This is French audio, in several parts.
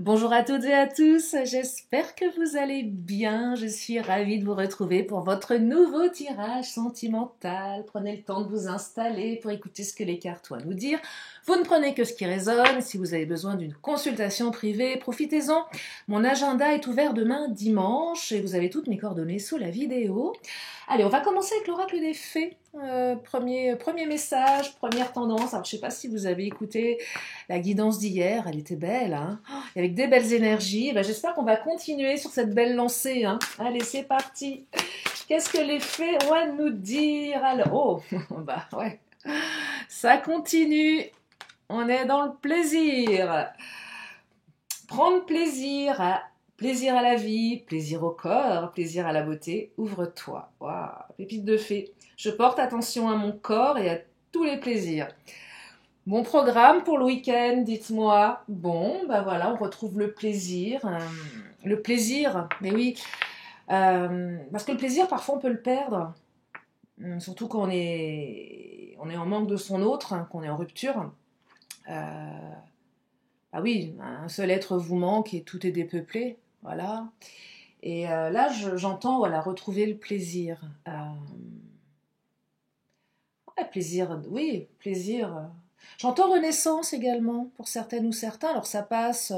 Bonjour à toutes et à tous, j'espère que vous allez bien. Je suis ravie de vous retrouver pour votre nouveau tirage sentimental. Prenez le temps de vous installer pour écouter ce que les cartes ont à nous dire. Vous ne prenez que ce qui résonne. Si vous avez besoin d'une consultation privée, profitez-en. Mon agenda est ouvert demain dimanche et vous avez toutes mes coordonnées sous la vidéo. Allez, on va commencer avec l'oracle des fées. Premier message, première tendance. Alors, je ne sais pas si vous avez écouté la guidance d'hier, elle était belle, hein, et avec des belles énergies. Ben, j'espère qu'on va continuer sur cette belle lancée. Hein. Allez, c'est parti. Qu'est-ce que les fées ont à nous dire alors? Oh, bah ouais, ça continue. On est dans le plaisir. Prendre plaisir à la vie, plaisir au corps, plaisir à la beauté. Ouvre-toi. Waouh, pépite de fée. Je porte attention à mon corps et à tous les plaisirs. Bon programme pour le week-end, dites-moi. Bon, bah voilà, on retrouve le plaisir. Le plaisir, mais oui. Parce que le plaisir, parfois, on peut le perdre. Surtout quand on est en manque de son autre, hein, qu'on est en rupture. Ah oui, un seul être vous manque et tout est dépeuplé. Voilà. Et là, j'entends voilà, retrouver le plaisir. Ouais, plaisir, oui, plaisir. J'entends renaissance également pour certaines ou certains. Alors ça passe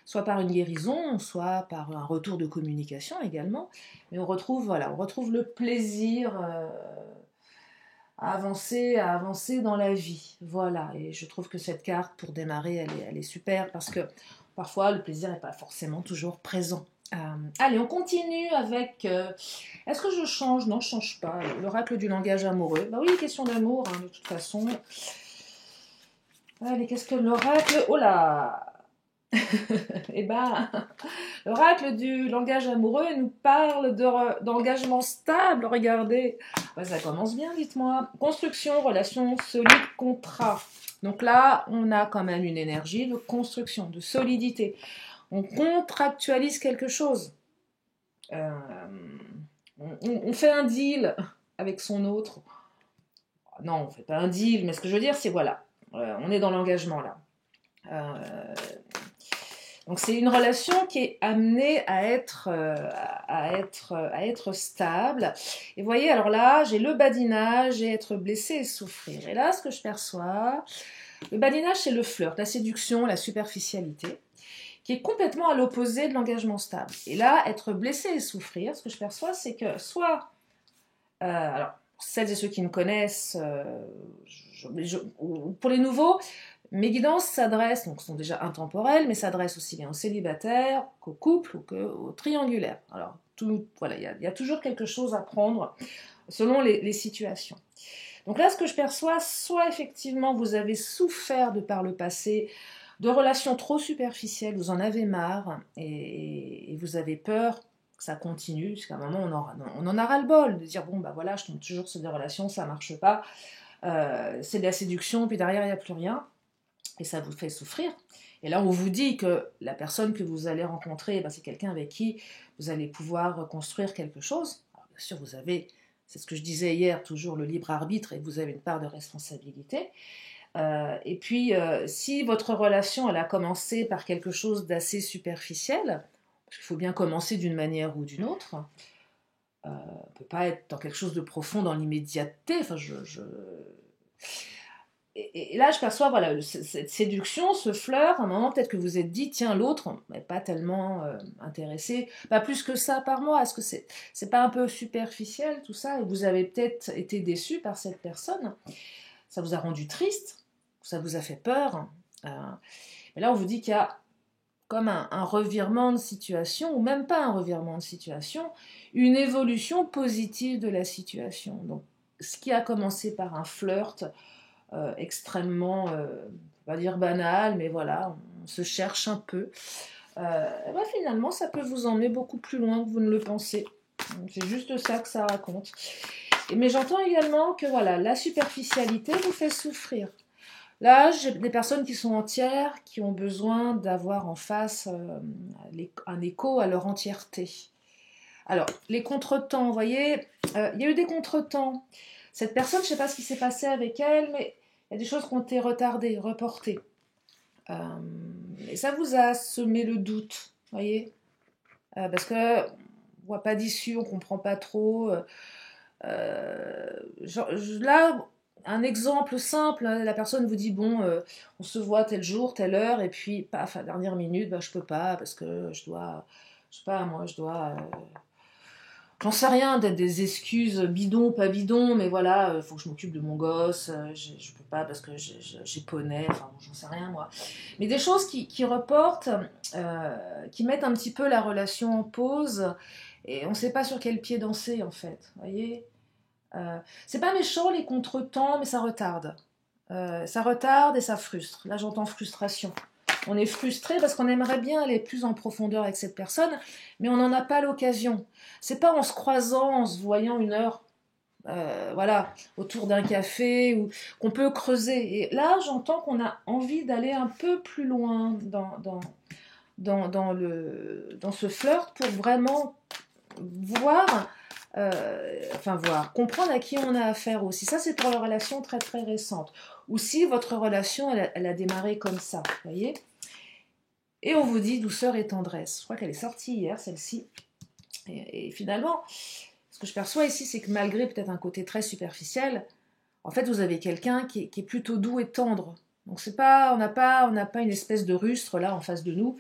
soit par une guérison, soit par un retour de communication également. Mais on retrouve, voilà, on retrouve le plaisir à avancer dans la vie. Voilà, et je trouve que cette carte, pour démarrer, elle est super parce que parfois le plaisir n'est pas forcément toujours présent. Allez, on continue avec... est-ce que je change? Non, je ne change pas. L'oracle du langage amoureux. Bah oui, question d'amour, hein, de toute façon. Allez, qu'est-ce que l'oracle... Oh là. Eh ben, l'oracle du langage amoureux nous parle d'engagement stable. Regardez, ben, ça commence bien, dites-moi. Construction, relation solide, contrat. Donc là, on a quand même une énergie de construction, de solidité. On contractualise quelque chose. On fait un deal avec son autre. Non, on ne fait pas un deal, mais ce que je veux dire, c'est voilà, on est dans l'engagement là. Euh, Donc c'est une relation qui est amenée à être stable. Et vous voyez, alors là, j'ai le badinage et être blessé et souffrir. Et là, ce que je perçois, le badinage, c'est le flirt, la séduction, la superficialité, qui est complètement à l'opposé de l'engagement stable. Et là, être blessé et souffrir, ce que je perçois, c'est que soit, alors, celles et ceux qui me connaissent, pour les nouveaux, mes guidances s'adressent, donc sont déjà intemporelles, mais s'adressent aussi bien aux célibataires qu'aux couples ou qu'aux triangulaires. Alors, voilà, il y a toujours quelque chose à prendre selon les situations. Donc là, ce que je perçois, soit effectivement vous avez souffert de par le passé de relations trop superficielles, vous en avez marre et vous avez peur que ça continue, parce qu'à un moment on en a ras-le-bol de dire bon bah voilà, je tombe toujours sur des relations, ça marche pas, c'est de la séduction, puis derrière il n'y a plus rien et ça vous fait souffrir. Et là, on vous dit que la personne que vous allez rencontrer, ben, c'est quelqu'un avec qui vous allez pouvoir construire quelque chose. Alors, bien sûr, vous avez, c'est ce que je disais hier, toujours le libre arbitre et vous avez une part de responsabilité. Et puis, si votre relation, elle a commencé par quelque chose d'assez superficiel, parce qu'il faut bien commencer d'une manière ou d'une autre, on ne peut pas être dans quelque chose de profond dans l'immédiateté. Enfin, et là, je perçois voilà, cette séduction, ce flirt, à un moment peut-être que vous vous êtes dit, tiens, l'autre n'est pas tellement intéressé, pas plus que ça par moi, est-ce que c'est pas un peu superficiel tout ça, et vous avez peut-être été déçu par cette personne, ça vous a rendu triste, ça vous a fait peur, et là on vous dit qu'il y a comme un revirement de situation, ou même pas un revirement de situation, une évolution positive de la situation. Donc, ce qui a commencé par un flirt, extrêmement, on va dire banal, mais voilà, on se cherche un peu. Ben finalement, ça peut vous emmener beaucoup plus loin que vous ne le pensez. C'est juste ça que ça raconte. Mais j'entends également que voilà, la superficialité vous fait souffrir. Là, j'ai des personnes qui sont entières, qui ont besoin d'avoir en face un écho à leur entièreté. Alors, les contretemps, vous voyez, il y a eu des contretemps. Cette personne, je ne sais pas ce qui s'est passé avec elle, mais il y a des choses qui ont été retardées, reportées. et ça vous a semé le doute, voyez, parce que on voit pas d'issue, on comprend pas trop. Là, un exemple simple, hein, la personne vous dit bon, on se voit tel jour, telle heure, et puis paf, à la dernière minute, bah, je peux pas parce que je dois, je sais pas, moi, je dois. J'en sais rien, d'être des excuses bidons, pas bidons, mais voilà, faut que je m'occupe de mon gosse, je peux pas parce que j'ai poney, enfin bon, j'en sais rien moi. Mais des choses qui reportent, qui mettent un petit peu la relation en pause, et on sait pas sur quel pied danser en fait, vous voyez. C'est pas méchant les contretemps, mais ça retarde. Ça retarde et ça frustre. Là j'entends frustration. On est frustré parce qu'on aimerait bien aller plus en profondeur avec cette personne, mais on n'en a pas l'occasion. C'est pas en se croisant, en se voyant une heure, voilà, autour d'un café, ou qu'on peut creuser. Et là, j'entends qu'on a envie d'aller un peu plus loin dans ce flirt pour vraiment voir, comprendre à qui on a affaire aussi. Ça, c'est pour la relation très très récente. Ou si votre relation, elle a démarré comme ça, vous voyez. Et on vous dit douceur et tendresse. Je crois qu'elle est sortie hier, celle-ci. Et finalement, ce que je perçois ici, c'est que malgré peut-être un côté très superficiel, en fait, vous avez quelqu'un qui est plutôt doux et tendre. Donc c'est pas, on n'a pas une espèce de rustre là en face de nous,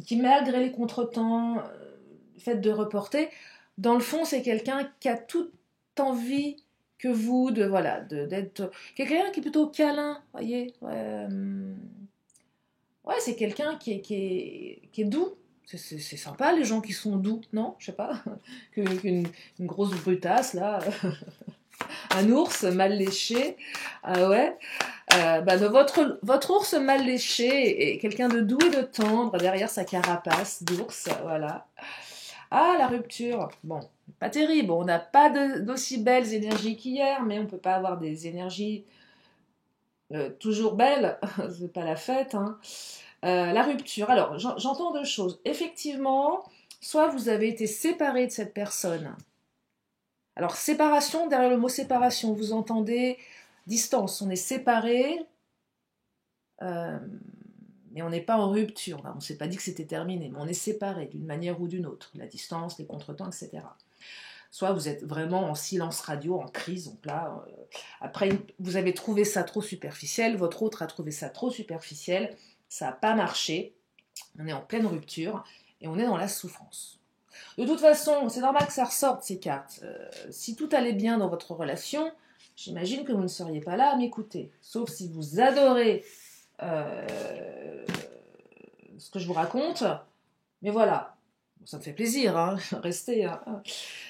qui malgré les contretemps, le fait de reporter, dans le fond, c'est quelqu'un qui a toute envie que vous, d'être quelqu'un qui est plutôt câlin, voyez. Ouais, c'est quelqu'un qui est doux. C'est sympa les gens qui sont doux, non? Je sais pas. Une grosse brutasse là, un ours mal léché. Ah ouais. Votre ours mal léché est quelqu'un de doux et de tendre derrière sa carapace d'ours, voilà. Ah, la rupture. Bon, pas terrible. On n'a pas d'aussi belles énergies qu'hier, mais on peut pas avoir des énergies toujours belles. C'est pas la fête, hein. La rupture. Alors, j'entends deux choses. Effectivement, soit vous avez été séparé de cette personne. Alors, séparation, derrière le mot séparation, vous entendez distance. On est séparé, euh, mais on n'est pas en rupture. On ne s'est pas dit que c'était terminé, mais on est séparé d'une manière ou d'une autre. La distance, les contretemps, etc. Soit vous êtes vraiment en silence radio, en crise. Donc là, après, vous avez trouvé ça trop superficiel, votre autre a trouvé ça trop superficiel, ça n'a pas marché, on est en pleine rupture et on est dans la souffrance. De toute façon, c'est normal que ça ressorte ces cartes. Si tout allait bien dans votre relation, j'imagine que vous ne seriez pas là à m'écouter. Sauf si vous adorez ce que je vous raconte. Mais voilà, ça me fait plaisir, hein, restez. Hein.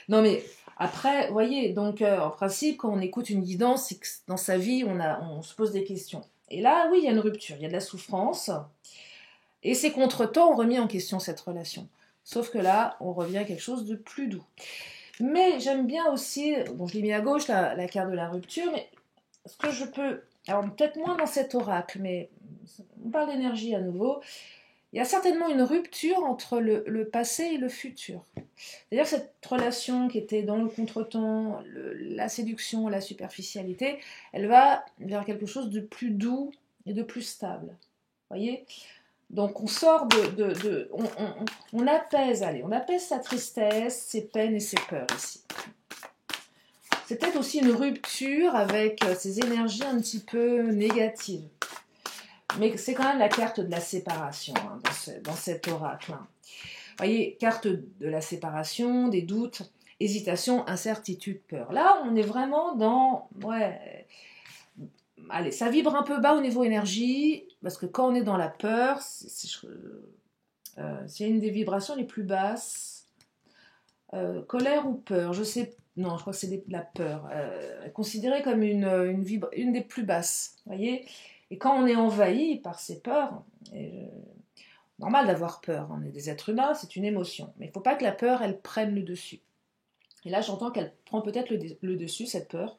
Non mais après, voyez, donc en principe, quand on écoute une guidance, c'est que dans sa vie, on se pose des questions. Et là, oui, il y a une rupture, il y a de la souffrance. Et ces contretemps ont remis en question cette relation. Sauf que là, on revient à quelque chose de plus doux. Mais j'aime bien aussi, bon, je l'ai mis à gauche, la carte de la rupture, mais ce que je peux, alors peut-être moins dans cet oracle, mais on parle d'énergie à nouveau, il y a certainement une rupture entre le passé et le futur. C'est-à-dire que cette relation qui était dans le contretemps, la séduction, la superficialité, elle va vers quelque chose de plus doux et de plus stable. Vous voyez ? Donc on sort on apaise, allez, on apaise sa tristesse, ses peines et ses peurs ici. C'est peut-être aussi une rupture avec ces énergies un petit peu négatives. Mais c'est quand même la carte de la séparation hein, dans cet oracle. Hein. Vous voyez, carte de la séparation, des doutes, hésitation, incertitude, peur. Là, on est vraiment dans... Ouais, allez, ça vibre un peu bas au niveau énergie, parce que quand on est dans la peur, c'est une des vibrations les plus basses. Colère ou peur, je sais... Non, je crois que c'est la peur. Considérée comme une des plus basses, vous voyez. Et quand on est envahi par ces peurs, normal d'avoir peur, on est des êtres humains, c'est une émotion. Mais il ne faut pas que la peur, elle prenne le dessus. Et là, j'entends qu'elle prend peut-être le dessus, cette peur,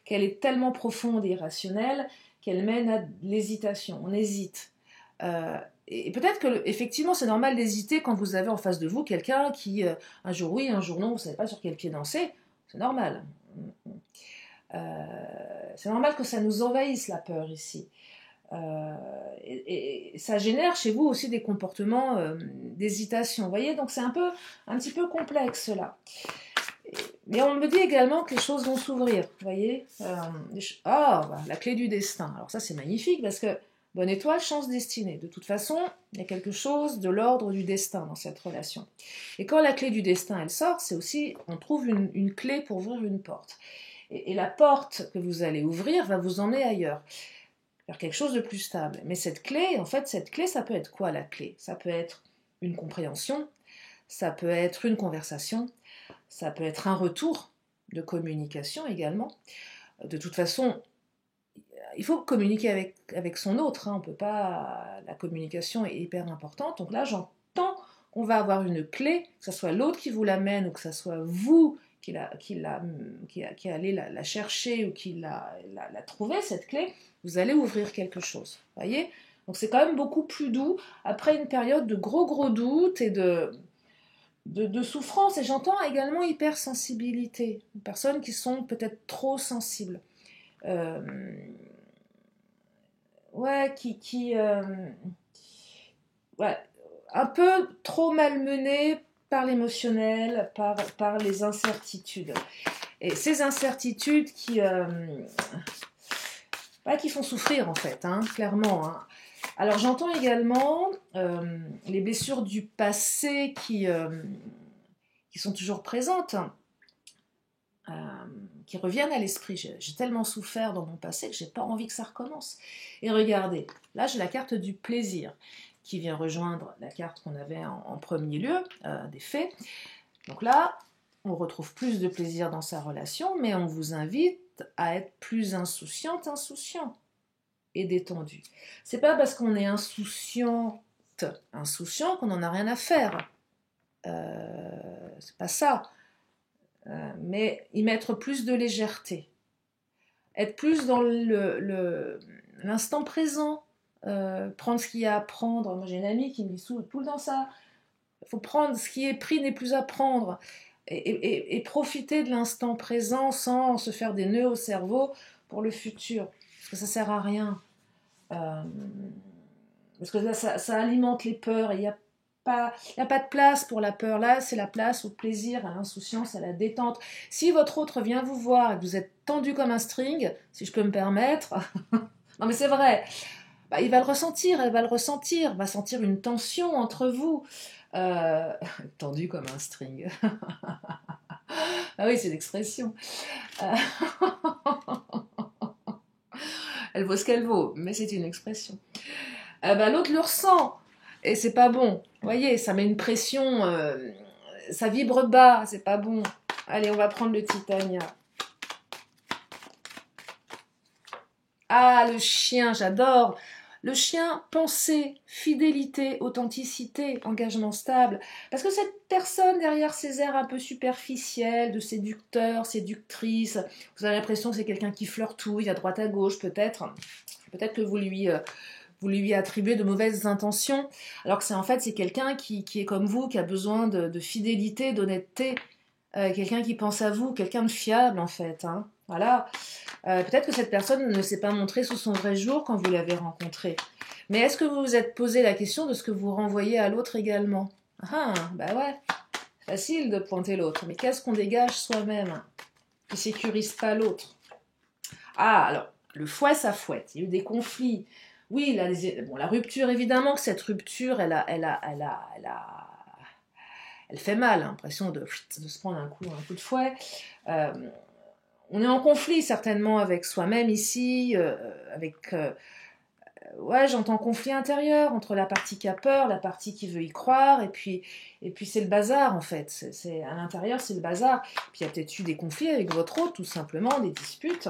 qu'elle est tellement profonde et irrationnelle qu'elle mène à l'hésitation. On hésite. Et peut-être que, effectivement, c'est normal d'hésiter quand vous avez en face de vous quelqu'un qui, un jour oui, un jour non, vous ne savez pas sur quel pied danser. C'est normal. C'est normal que ça nous envahisse, la peur, ici. Et ça génère chez vous aussi des comportements d'hésitation. Vous voyez, donc c'est un petit peu complexe là. Mais on me dit également que les choses vont s'ouvrir. Vous voyez, la clé du destin. Alors ça c'est magnifique parce que bonne étoile, chance destinée. De toute façon, il y a quelque chose de l'ordre du destin dans cette relation. Et quand la clé du destin elle sort, c'est aussi on trouve une clé pour ouvrir une porte. Et la porte que vous allez ouvrir va vous emmener ailleurs, vers quelque chose de plus stable. Mais cette clé, en fait, cette clé, ça peut être quoi la clé? Ça peut être une compréhension, ça peut être une conversation, ça peut être un retour de communication également. De toute façon, il faut communiquer avec son autre, hein. On peut pas. La communication est hyper importante. Donc là, j'entends qu'on va avoir une clé, que ce soit l'autre qui vous l'amène ou que ce soit vous qui allez la chercher ou qui la trouver, cette clé, vous allez ouvrir quelque chose. Voyez? Donc c'est quand même beaucoup plus doux après une période de gros doutes et de souffrance. Et j'entends également hypersensibilité. Des personnes qui sont peut-être trop sensibles. Ouais, ouais, un peu trop malmené par l'émotionnel, par les incertitudes. Et ces incertitudes qui font souffrir en fait, hein, clairement. Hein. Alors j'entends également les blessures du passé qui sont toujours présentes, qui reviennent à l'esprit. J'ai tellement souffert dans mon passé que j'ai pas envie que ça recommence. Et regardez, là j'ai la carte du plaisir qui vient rejoindre la carte qu'on avait en premier lieu, des faits. Donc là, on retrouve plus de plaisir dans sa relation, mais on vous invite à être plus insouciant et détendu. C'est pas parce qu'on est insouciant qu'on n'en a rien à faire. C'est pas ça. Mais y mettre plus de légèreté. Être plus dans l'instant présent. Prendre ce qu'il y a à prendre. Moi j'ai une amie qui me dit tout le temps ça. Il faut prendre ce qui est pris n'est plus à prendre. Et profiter de l'instant présent sans se faire des nœuds au cerveau pour le futur. Parce que ça sert à rien. Parce que là, ça alimente les peurs et il n'y a pas de place pour la peur. Là, c'est la place au plaisir, à l'insouciance, à la détente. Si votre autre vient vous voir et que vous êtes tendu comme un string, si je peux me permettre, non mais c'est vrai, il va le ressentir, elle va le ressentir, va sentir une tension entre vous. Tendu comme un string. Ah oui, c'est l'expression. Elle vaut ce qu'elle vaut, mais c'est une expression. L'autre le ressent, et c'est pas bon. Vous voyez, ça met une pression, ça vibre bas, c'est pas bon. Allez, on va prendre le Titania. Ah, le chien, j'adore. Le chien, pensée, fidélité, authenticité, engagement stable. Parce que cette personne, derrière ses airs un peu superficiels, de séducteur, séductrice, vous avez l'impression que c'est quelqu'un qui flirtouille à droite à gauche, peut-être. Peut-être que vous lui attribuez de mauvaises intentions, alors que c'est quelqu'un qui est comme vous, qui a besoin de fidélité, d'honnêteté, quelqu'un qui pense à vous, quelqu'un de fiable en fait. Hein. Voilà. Peut-être que cette personne ne s'est pas montrée sous son vrai jour quand vous l'avez rencontrée. Mais est-ce que vous vous êtes posé la question de ce que vous renvoyez à l'autre également? Ah, bah ouais, facile de pointer l'autre. Mais qu'est-ce qu'on dégage soi-même qui sécurise pas l'autre? Ah, alors, le fouet, ça fouette. Il y a eu des conflits. Oui, la rupture, évidemment que cette rupture, elle fait mal, l'impression de se prendre un coup de fouet. On est en conflit certainement avec soi-même ici, j'entends conflit intérieur entre la partie qui a peur, la partie qui veut y croire, et puis c'est le bazar en fait. C'est à l'intérieur, c'est le bazar. Puis il y a peut-être eu des conflits avec votre autre, tout simplement, des disputes,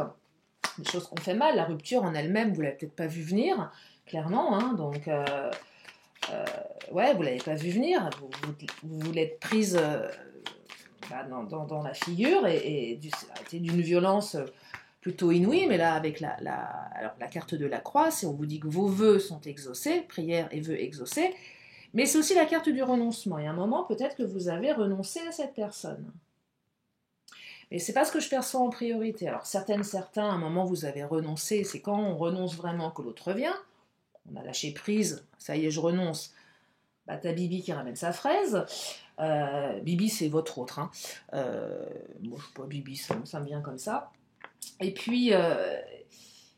des choses qu'on fait mal. La rupture en elle-même, vous l'avez peut-être pas vu venir, clairement, hein, donc vous l'avez pas vu venir. Vous l'êtes prise dans la figure et c'était d'une violence plutôt inouïe, mais là avec alors, la carte de la croix, c'est on vous dit que vos vœux sont exaucés, prière et vœux exaucés, mais c'est aussi la carte du renoncement. Et à un moment, peut-être que vous avez renoncé à cette personne. Mais c'est pas ce que je perçois en priorité. Alors certains, à un moment, vous avez renoncé, c'est quand on renonce vraiment que l'autre vient. on a lâché prise, ça y est, je renonce. Bah, t'as Bibi qui ramène sa fraise. Bibi, c'est votre autre. Hein. Moi, je sais pas, Bibi, ça me vient comme ça. Et puis,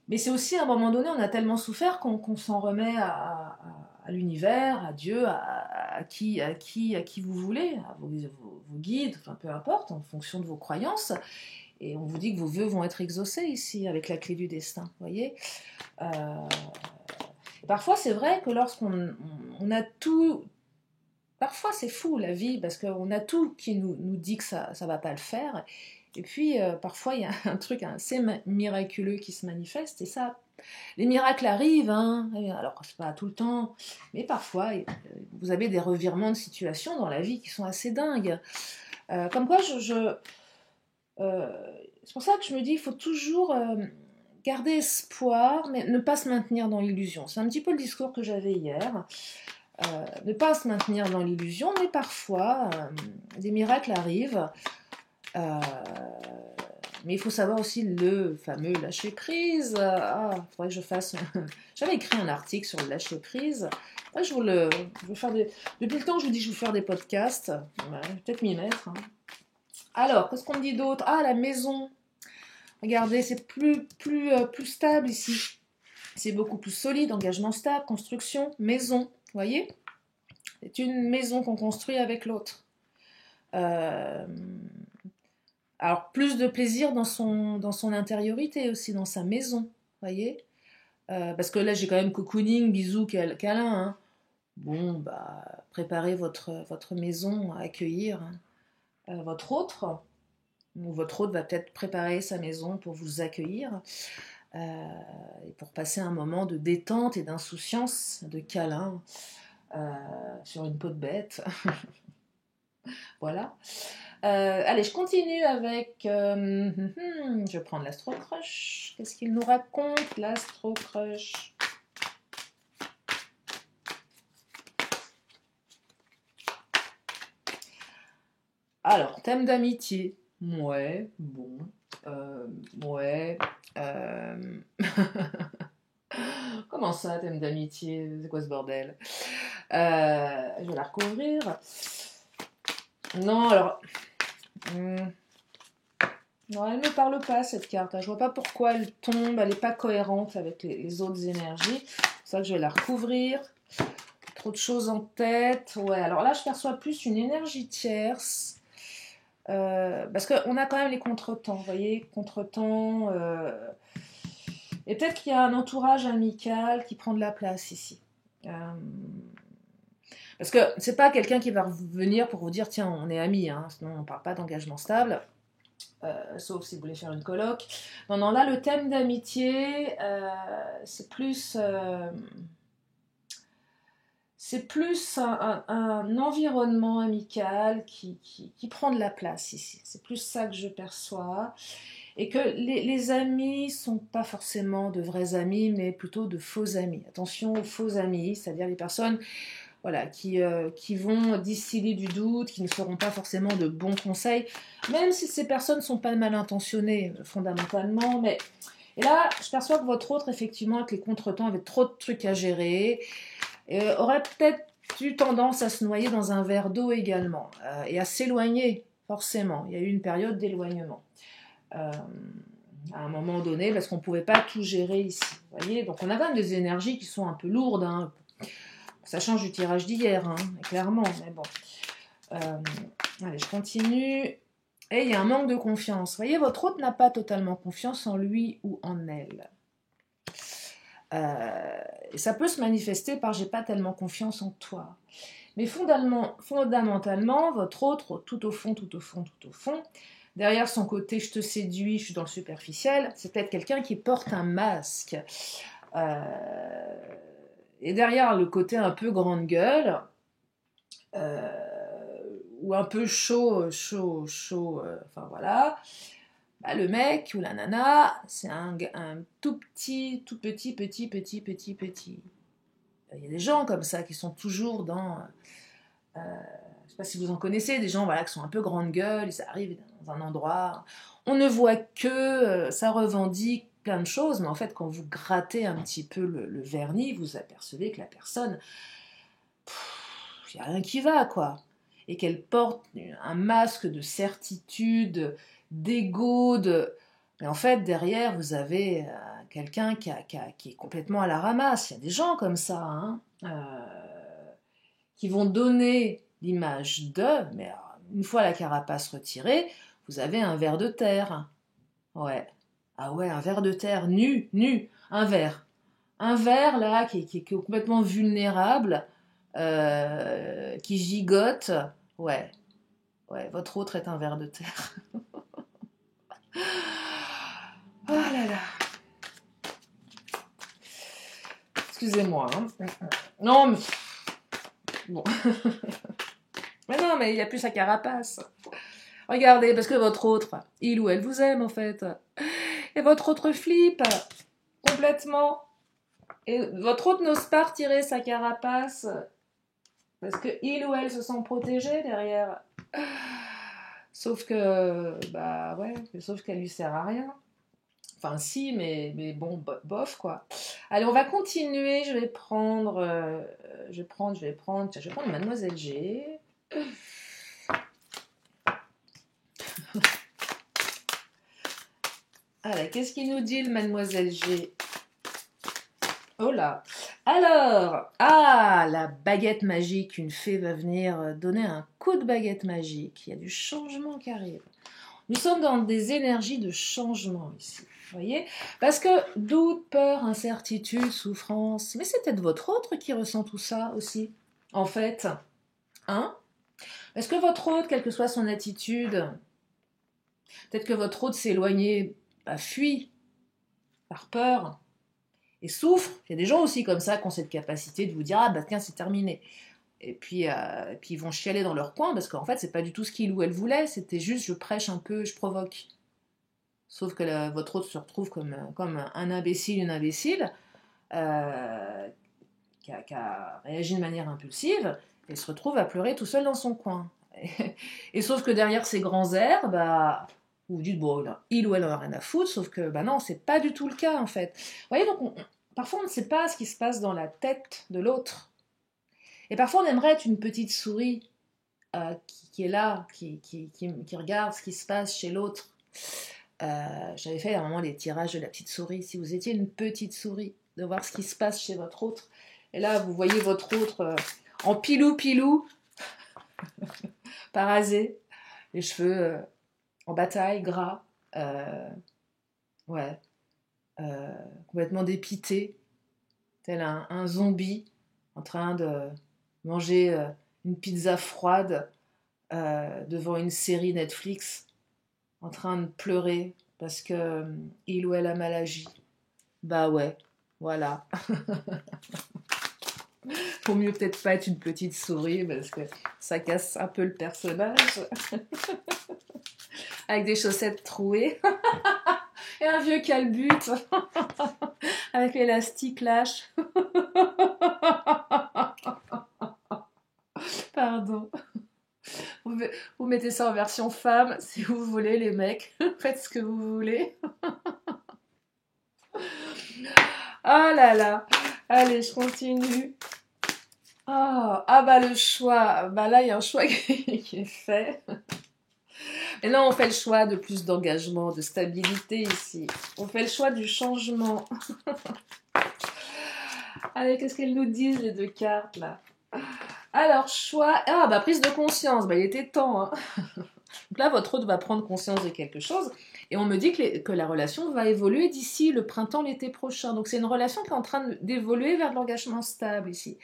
mais c'est aussi à un moment donné, on a tellement souffert qu'on s'en remet à l'univers, à Dieu, à qui vous voulez, à vos guides, enfin peu importe, en fonction de vos croyances. Et on vous dit que vos vœux vont être exaucés ici, avec la clé du destin, vous voyez. Parfois, c'est vrai que lorsqu'on a tout... Parfois, c'est fou, la vie, parce qu'on a tout qui nous dit que ça ne va pas le faire. Et puis, parfois, il y a un truc assez miraculeux qui se manifeste, et ça... Les miracles arrivent, hein. Alors c'est pas tout le temps, mais parfois, vous avez des revirements de situation dans la vie qui sont assez dingues. Comme quoi, c'est pour ça que je me dis, il faut toujours garder espoir, mais ne pas se maintenir dans l'illusion. C'est un petit peu le discours que j'avais hier. Ne pas se maintenir dans l'illusion, mais parfois, des miracles arrivent. Mais il faut savoir aussi le fameux lâcher prise. Il faudrait que je fasse. J'avais écrit un article sur le lâcher prise. Moi, je vais faire Depuis le temps que je vous dis que je vais faire des podcasts, je vais peut-être m'y mettre. Hein. Alors, qu'est-ce qu'on me dit d'autre? Ah, la maison. Regardez, c'est plus stable ici. C'est beaucoup plus solide, engagement stable, construction, maison. Vous voyez? C'est une maison qu'on construit avec l'autre. Alors, plus de plaisir dans son intériorité aussi, dans sa maison, vous voyez. Parce que là, j'ai quand même cocooning, bisous, câlin. Hein. Bon, bah, préparez votre maison à accueillir votre autre. Ou votre autre va peut-être préparer sa maison pour vous accueillir. Et pour passer un moment de détente et d'insouciance, de câlin, sur une peau de bête. Voilà. Allez, je continue avec... je vais prendre l'Astro Crush. Qu'est-ce qu'il nous raconte, l'Astro Crush? Alors, thème d'amitié. Ouais, bon. Ouais. Comment ça, thème d'amitié? C'est quoi ce bordel? Je vais la recouvrir. Non, alors... Non, elle ne me parle pas, cette carte. Je vois pas pourquoi elle tombe. Elle n'est pas cohérente avec les autres énergies. C'est pour ça que je vais la recouvrir. Trop de choses en tête. Ouais, alors là, je perçois plus une énergie tierce. Parce qu'on a quand même les contretemps, vous voyez, contretemps. Et peut-être qu'il y a un entourage amical qui prend de la place ici. Parce que c'est pas quelqu'un qui va venir pour vous dire tiens, on est amis, hein, sinon on parle pas d'engagement stable. Sauf si vous voulez faire une coloc. Non, là, le thème d'amitié, c'est plus un environnement amical qui prend de la place ici. C'est plus ça que je perçois. Et que les amis sont pas forcément de vrais amis, mais plutôt de faux amis. Attention aux faux amis, c'est-à-dire les personnes voilà, qui vont distiller du doute, qui ne feront pas forcément de bons conseils, même si ces personnes ne sont pas mal intentionnées fondamentalement. Mais... Et là, je perçois que votre autre, effectivement, avec les contretemps, avait trop de trucs à gérer, aurait peut-être eu tendance à se noyer dans un verre d'eau également, et à s'éloigner, forcément. Il y a eu une période d'éloignement. À un moment donné, parce qu'on ne pouvait pas tout gérer ici. Vous voyez, donc on a quand même des énergies qui sont un peu lourdes, hein. Ça change du tirage d'hier, hein, clairement, mais bon. Allez, je continue. Et il y a un manque de confiance. Vous voyez, votre autre n'a pas totalement confiance en lui ou en elle. Et ça peut se manifester par j'ai pas tellement confiance en toi. Mais fondamentalement, votre autre, tout au fond, derrière son côté je te séduis, je suis dans le superficiel, c'est peut-être quelqu'un qui porte un masque. Et derrière le côté un peu grande gueule, ou un peu chaud, enfin voilà, bah, le mec ou la nana, c'est un tout petit. Il y a des gens comme ça qui sont toujours dans... je ne sais pas si vous en connaissez, des gens voilà, qui sont un peu grande gueule, et ça arrive dans un endroit... On ne voit que, ça revendique, plein de choses, mais en fait, quand vous grattez un petit peu le vernis, vous apercevez que la personne, il n'y a rien qui va, quoi. Et qu'elle porte un masque de certitude, d'ego, mais en fait, derrière, vous avez quelqu'un qui est complètement à la ramasse. Il y a des gens comme ça, hein, qui vont donner l'image d'eux, mais alors, une fois la carapace retirée, vous avez un ver de terre. Ouais. Ah ouais, un ver de terre, nu, nu, un ver. Un ver, là, qui est complètement vulnérable, qui gigote. Ouais, ouais, votre autre est un ver de terre. Oh là là. Excusez-moi. Hein. Non, mais... Bon. Mais non, mais il n'y a plus sa carapace. Regardez, parce que votre autre, il ou elle vous aime, en fait. Et votre autre flippe, complètement. Et votre autre n'ose pas retirer sa carapace, parce que il ou elle se sent protégé derrière. Sauf que, bah ouais, sauf qu'elle lui sert à rien. Enfin si, mais bon, bof quoi. Allez, on va continuer. Je vais prendre Mademoiselle G. Alors, qu'est-ce qu'il nous dit le Mademoiselle G? Oh là. Alors, la baguette magique. Une fée va venir donner un coup de baguette magique. Il y a du changement qui arrive. Nous sommes dans des énergies de changement ici. Vous voyez? Parce que doute, peur, incertitude, souffrance. Mais c'est peut-être votre autre qui ressent tout ça aussi. En fait. Hein? Est-ce que votre autre, quelle que soit son attitude, peut-être que votre autre s'est éloigné, fuit, par peur, et souffre. Il y a des gens aussi comme ça qui ont cette capacité de vous dire « Ah bah tiens, c'est terminé ». Et puis ils vont chialer dans leur coin parce qu'en fait, c'est pas du tout ce qu'il ou elle voulait. C'était juste, je prêche un peu, je provoque. Sauf que votre autre se retrouve comme un imbécile, une imbécile, qui a réagi de manière impulsive, et se retrouve à pleurer tout seul dans son coin. Et sauf que derrière ces grands airs, vous vous dites, bon, il ou elle en a rien à foutre, sauf que, non, c'est pas du tout le cas, en fait. Vous voyez, donc, parfois, on ne sait pas ce qui se passe dans la tête de l'autre. Et parfois, on aimerait être une petite souris qui est là, qui regarde ce qui se passe chez l'autre. J'avais fait à un moment les tirages de la petite souris. Si vous étiez une petite souris, de voir ce qui se passe chez votre autre. Et là, vous voyez votre autre en pilou, parasé, les cheveux en bataille, gras, complètement dépité, tel un zombie en train de manger une pizza froide devant une série Netflix, en train de pleurer parce que il ou elle a mal agi. Bah ouais, voilà. Faut mieux peut-être pas être une petite souris parce que ça casse un peu le personnage. Avec des chaussettes trouées et un vieux calbut avec l'élastique lâche. Pardon. Vous mettez ça en version femme si vous voulez, les mecs. Faites ce que vous voulez. Oh là là. Allez, je continue. Le choix. Là, il y a un choix qui est fait. Et là, on fait le choix de plus d'engagement, de stabilité ici. On fait le choix du changement. Allez, qu'est-ce qu'elles nous disent, les deux cartes, là? Alors, choix... prise de conscience. Il était temps, hein. Donc là, votre autre va prendre conscience de quelque chose. Et on me dit que la relation va évoluer d'ici le printemps, l'été prochain. Donc c'est une relation qui est en train d'évoluer vers l'engagement stable ici.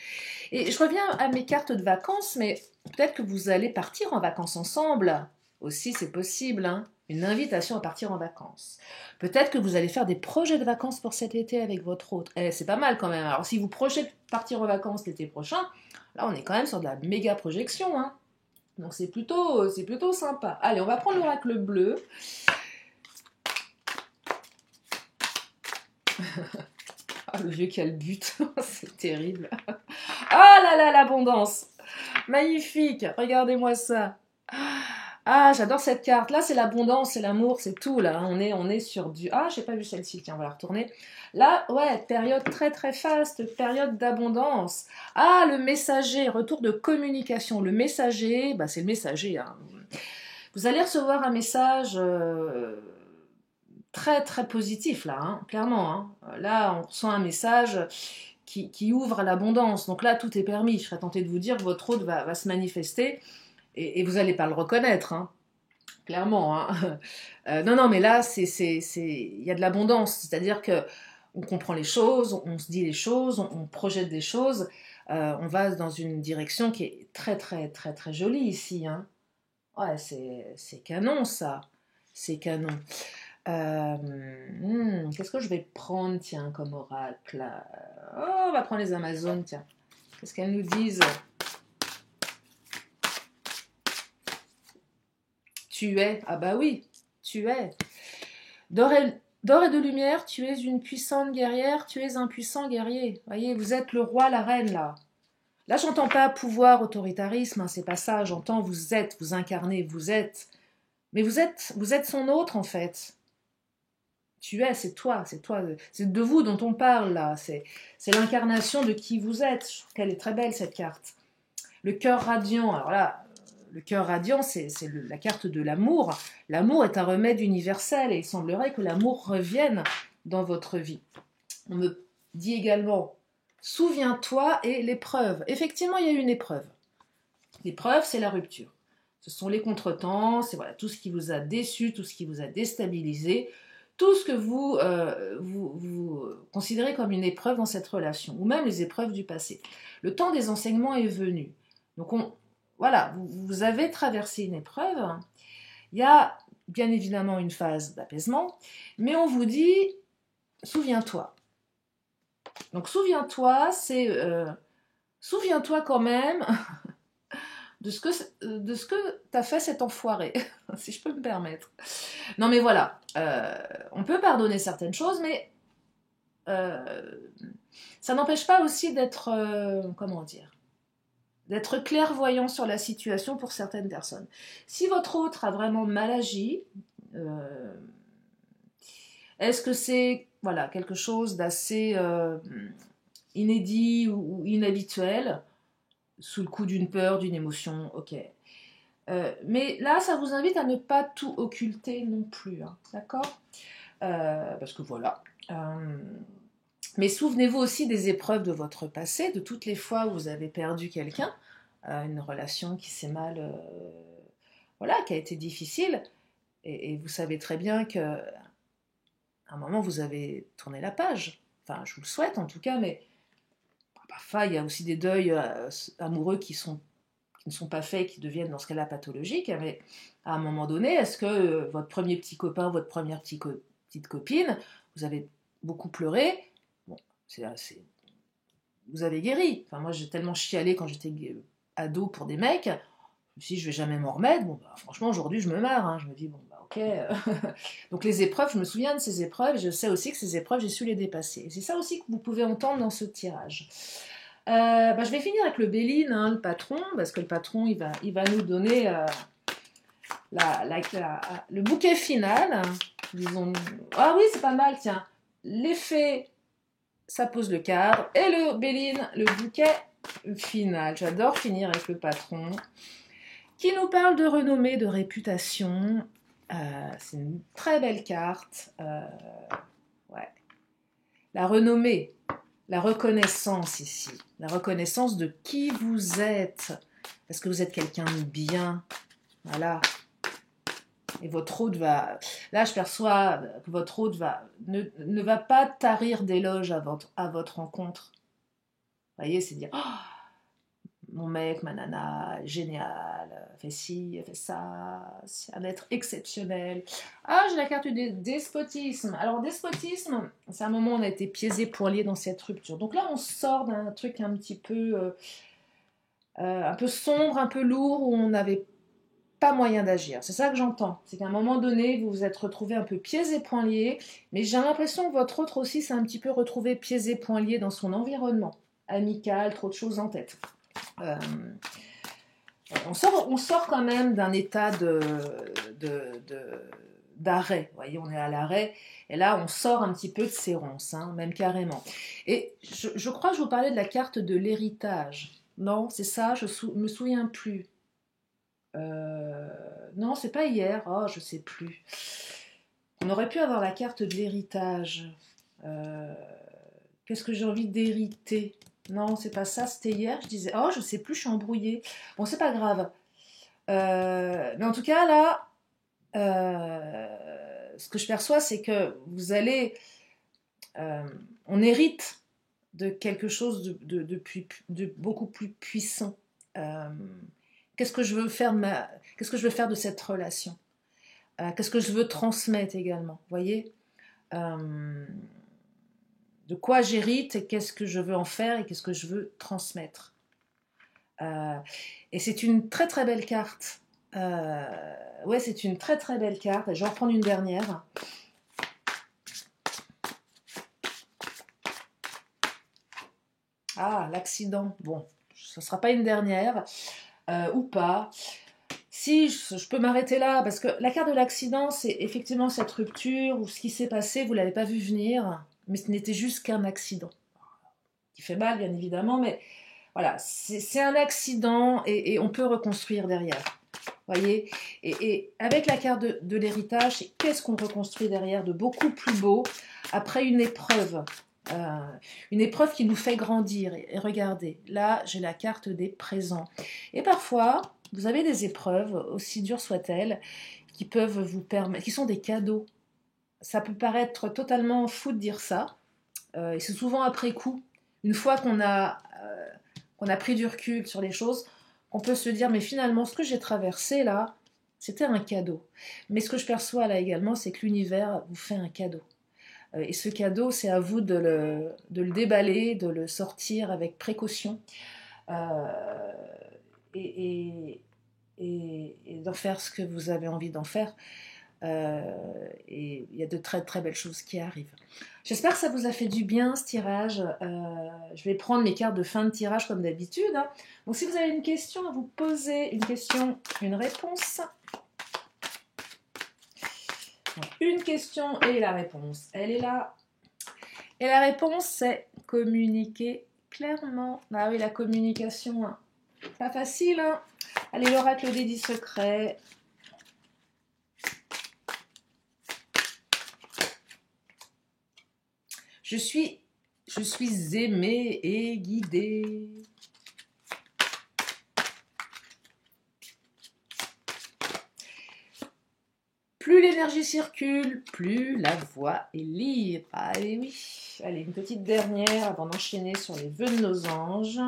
Et je reviens à mes cartes de vacances, mais peut-être que vous allez partir en vacances ensemble. Aussi, c'est possible, hein. Une invitation à partir en vacances. Peut-être que vous allez faire des projets de vacances pour cet été avec votre autre. C'est pas mal quand même. Alors si vous projetez partir en vacances l'été prochain, là on est quand même sur de la méga projection, hein. Donc c'est plutôt sympa. Allez, on va prendre l'oracle bleu. Le vieux calbut, c'est terrible. Ah là là, l'abondance. Magnifique, regardez-moi ça. Ah, j'adore cette carte. Là, c'est l'abondance, c'est l'amour, c'est tout. Là, on est sur du... Ah, j'ai pas vu celle-ci. Tiens, on va la retourner. Là, ouais, période très très faste, période d'abondance. Ah, le messager, retour de communication. Le messager, bah, c'est le messager. Hein. Vous allez recevoir un message très très positif là, hein, clairement. Hein. Là, on reçoit un message qui ouvre à l'abondance. Donc là, tout est permis. Je serais tentée de vous dire que votre hôte va se manifester et vous n'allez pas le reconnaître. Hein. Clairement. Hein. Non, non, mais là, il y a de l'abondance. C'est-à-dire que on comprend les choses, on se dit les choses, on projette des choses. On va dans une direction qui est très, très, très, très jolie ici. Hein. Ouais, c'est canon, ça. C'est canon. Qu'est-ce que je vais prendre, tiens, comme oracle? Oh, on va prendre les Amazones, tiens. Qu'est-ce qu'elles nous disent? Tu es. Ah bah oui, tu es. D'or et de lumière, tu es une puissante guerrière, tu es un puissant guerrier. Voyez, vous êtes le roi, la reine, là. Là, j'entends pas pouvoir, autoritarisme, hein, c'est pas ça. J'entends vous êtes, vous incarnez, vous êtes. Mais vous êtes son autre, en fait. Tu es, c'est toi, c'est de vous dont on parle, là. C'est l'incarnation de qui vous êtes. Je trouve qu'elle est très belle, cette carte. Le cœur radiant, alors là, le cœur radiant, c'est la carte de l'amour. L'amour est un remède universel et il semblerait que l'amour revienne dans votre vie. On me dit également, souviens-toi et l'épreuve. Effectivement, il y a eu une épreuve. L'épreuve, c'est la rupture. Ce sont les contretemps, c'est voilà, tout ce qui vous a déçu, tout ce qui vous a déstabilisé, tout ce que vous considérez comme une épreuve dans cette relation, ou même les épreuves du passé. Le temps des enseignements est venu. Donc, voilà, vous avez traversé une épreuve. Il y a bien évidemment une phase d'apaisement, mais on vous dit, souviens-toi. Donc, souviens-toi, souviens-toi quand même de ce que t'as fait cet enfoiré, si je peux me permettre. Non, mais voilà, on peut pardonner certaines choses, mais ça n'empêche pas aussi d'être, comment dire, d'être clairvoyant sur la situation pour certaines personnes. Si votre autre a vraiment mal agi, est-ce que c'est voilà, quelque chose d'assez inédit ou inhabituel, sous le coup d'une peur, d'une émotion, ok. Mais là, ça vous invite à ne pas tout occulter non plus, hein, d'accord parce que voilà. Mais souvenez-vous aussi des épreuves de votre passé, de toutes les fois où vous avez perdu quelqu'un, une relation qui s'est mal, voilà, qui a été difficile, et vous savez très bien que à un moment vous avez tourné la page. Enfin, je vous le souhaite en tout cas, mais parfois il y a aussi des deuils amoureux qui ne sont pas faits, qui deviennent dans ce cas-là pathologiques. Mais à un moment donné, est-ce que votre premier petit copain, votre première petite copine, vous avez beaucoup pleuré, bon, vous avez guéri. Enfin, moi, j'ai tellement chialé quand j'étais ado pour des mecs, je me suis dit, je vais jamais m'en remettre. Bon, bah, franchement, aujourd'hui, je me marre. Hein. Je me dis, bon, bah, ok. Donc, les épreuves, je me souviens de ces épreuves. Je sais aussi que ces épreuves, j'ai su les dépasser. Et c'est ça aussi que vous pouvez entendre dans ce tirage. Bah, je vais finir avec le Béline, hein, le patron, parce que le patron, il va nous donner le bouquet final. Disons, ah oui, c'est pas mal, tiens. L'effet, ça pose le cadre. Et le Béline, le bouquet final. J'adore finir avec le patron, qui nous parle de renommée, de réputation. C'est une très belle carte. Ouais. La renommée. La reconnaissance ici, la reconnaissance de qui vous êtes, parce que vous êtes quelqu'un de bien, voilà. Et votre hôte va, là je perçois que votre hôte ne va pas tarir d'éloges à votre rencontre. Vous voyez, c'est dire, oh, mon mec, ma nana, génial, fait ci, fait ça, c'est un être exceptionnel. Ah, j'ai la carte du despotisme. Alors, despotisme, c'est un moment où on a été pieds et poings liés dans cette rupture. Donc là, on sort d'un truc un peu sombre, un peu lourd, où on n'avait pas moyen d'agir. C'est ça que j'entends. C'est qu'à un moment donné, vous vous êtes retrouvé un peu pieds et poings liés, mais j'ai l'impression que votre autre aussi s'est un petit peu retrouvé pieds et poings liés dans son environnement amical, trop de choses en tête. On sort quand même d'un état d'arrêt. Vous voyez, on est à l'arrêt. Et là, on sort un petit peu de ces ronces, hein, même carrément. Et je crois que je vous parlais de la carte de l'héritage. Non, c'est ça, me souviens plus. Non, c'est pas hier. Oh, je sais plus. On aurait pu avoir la carte de l'héritage. Euh, Qu'est-ce que j'ai envie d'hériter? Non, c'est pas ça, c'était hier. Je disais, oh, je sais plus, je suis embrouillée. Bon, c'est pas grave. Mais en tout cas, là, ce que je perçois, c'est que vous allez. On hérite de quelque chose de beaucoup plus puissant. Euh, qu'est-ce que je veux faire qu'est-ce que je veux faire de cette relation? Qu'est-ce que je veux transmettre également? Vous voyez? De quoi j'hérite et qu'est-ce que je veux en faire et qu'est-ce que je veux transmettre. Et c'est une très très belle carte. Ouais, c'est une très très belle carte. Je vais en reprendre une dernière. Ah, l'accident. Bon, ce ne sera pas une dernière, ou pas. Si, je peux m'arrêter là, parce que la carte de l'accident, c'est effectivement cette rupture, ou ce qui s'est passé, vous ne l'avez pas vu venir, mais ce n'était juste qu'un accident. Qui fait mal, bien évidemment, mais voilà, c'est un accident, et on peut reconstruire derrière. Voyez, et avec la carte de l'héritage, qu'est-ce qu'on reconstruit derrière de beaucoup plus beau après une épreuve qui nous fait grandir. Et regardez, là, j'ai la carte des présents. Et parfois, vous avez des épreuves, aussi dures soient-elles, qui peuvent vous permettre, qui sont des cadeaux. Ça peut paraître totalement fou de dire ça, et c'est souvent après coup, une fois qu'on a pris du recul sur les choses, on peut se dire, mais finalement, ce que j'ai traversé là, c'était un cadeau. Mais ce que je perçois là également, c'est que l'univers vous fait un cadeau. Et ce cadeau, c'est à vous de le déballer, de le sortir avec précaution, euh, et, et d'en faire ce que vous avez envie d'en faire. Et il y a de très très belles choses qui arrivent. J'espère que ça vous a fait du bien ce tirage. Je vais prendre mes cartes de fin de tirage comme d'habitude, hein. Donc si vous avez une question à vous poser, une question, une réponse. Donc, une question et la réponse, elle est là. Et la réponse, c'est communiquer clairement. Ah oui, la communication, hein. Pas facile, hein. Allez, l'oracle des 10 secrets. Je suis aimée et guidée. Plus l'énergie circule, plus la voix est libre. Allez, oui. Allez, une petite dernière avant d'enchaîner sur les vœux de nos anges.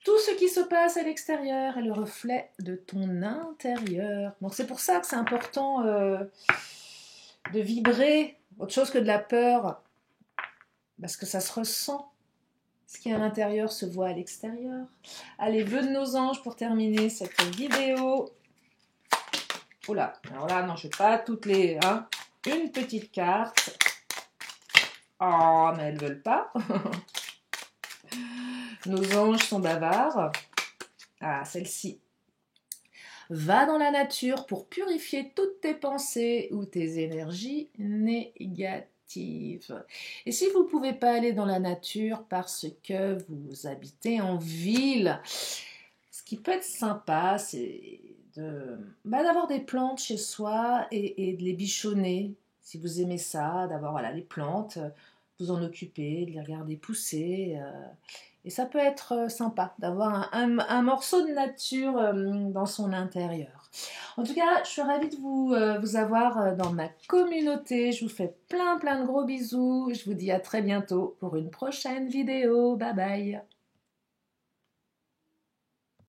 Tout ce qui se passe à l'extérieur est le reflet de ton intérieur. Donc c'est pour ça que c'est important de vibrer autre chose que de la peur, parce que ça se ressent. Ce qui est à l'intérieur se voit à l'extérieur. Allez, vœux de nos anges pour terminer cette vidéo. Oula, alors là, non, je ne vais pas toutes les... Hein. Une petite carte. Oh, mais elles ne veulent pas. Nos anges sont bavards. Ah, celle-ci. Va dans la nature pour purifier toutes tes pensées ou tes énergies négatives. Et si vous ne pouvez pas aller dans la nature parce que vous habitez en ville, ce qui peut être sympa, c'est d'avoir des plantes chez soi et de les bichonner, si vous aimez ça, d'avoir voilà, les plantes, vous en occuper, de les regarder pousser. Et ça peut être sympa d'avoir un morceau de nature dans son intérieur. En tout cas, je suis ravie de vous avoir dans ma communauté. Je vous fais plein de gros bisous. Je vous dis à très bientôt pour une prochaine vidéo. Bye bye.